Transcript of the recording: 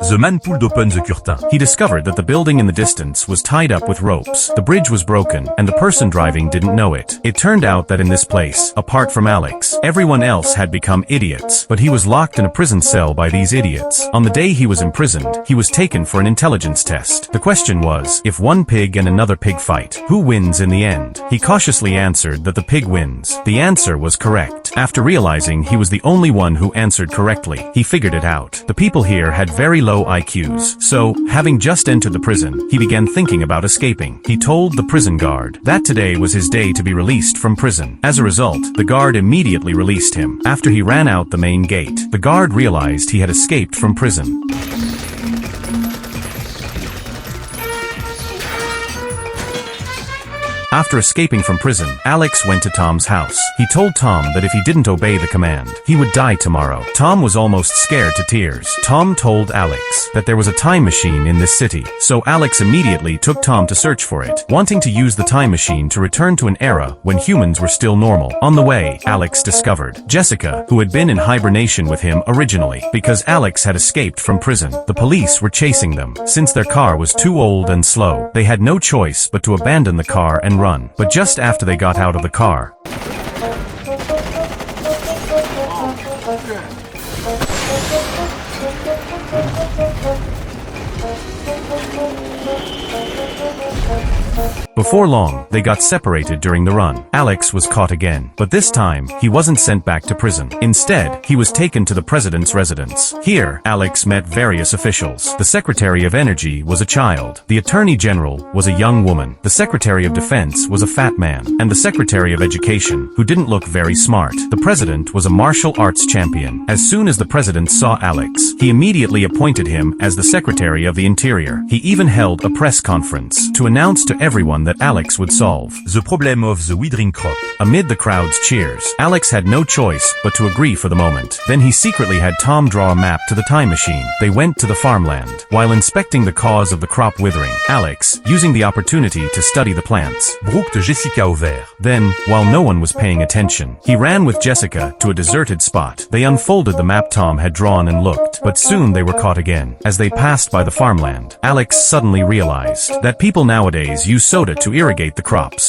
The man pulled open the curtain. He discovered that the building in the distance was tied up with ropes. The bridge was broken, and the person driving didn't know it. It turned out that in this place, apart from Alex, everyone else had become idiots, but he was locked in a prison cell by these idiots. On the day he was imprisoned, he was taken for an intelligence test. The question was, if one pig and another pig fight, who wins in the end? He cautiously answered that the pig wins. The answer was correct. After realizing he was the only one who answered correctly, he figured it out. The people here had very low IQs, so, having just entered the prison, he began thinking about escaping. He told the prison guard that today was his day to be released from prison. As a result, the guard immediately released him. After he ran out the main gate, the guard realized he had escaped from prison. After escaping from prison, Alex went to Tom's house. He told Tom that if he didn't obey the command, he would die tomorrow. Tom was almost scared to tears. Tom told Alex that there was a time machine in this city, so Alex immediately took Tom to search for it, wanting to use the time machine to return to an era when humans were still normal. On the way, Alex discovered Jessica, who had been in hibernation with him originally, because Alex had escaped from prison. The police were chasing them. Since their car was too old and slow, they had no choice but to abandon the car and run. But just after they got out of the car, before long, they got separated during the run. Alex was caught again, but this time, he wasn't sent back to prison. Instead, he was taken to the president's residence. Here, Alex met various officials. The Secretary of Energy was a child. The Attorney General was a young woman. The Secretary of Defense was a fat man. And the Secretary of Education, who didn't look very smart. The president was a martial arts champion. As soon as the president saw Alex, he immediately appointed him as the Secretary of the Interior. He even held a press conference to announce to everyone that Alex would solve The problem of the withering crop. Amid the crowd's cheers, Alex had no choice but to agree for the moment. Then he secretly had Tom draw a map to the time machine. They went to the farmland. While inspecting the cause of the crop withering, Alex, using the opportunity to study the plants, Brooked Jessica au vert. Then, while no one was paying attention, he ran with Jessica to a deserted spot. They unfolded the map Tom had drawn and looked, but soon they were caught again. As they passed by the farmland, Alex suddenly realized that people nowadays use soda to irrigate the crops.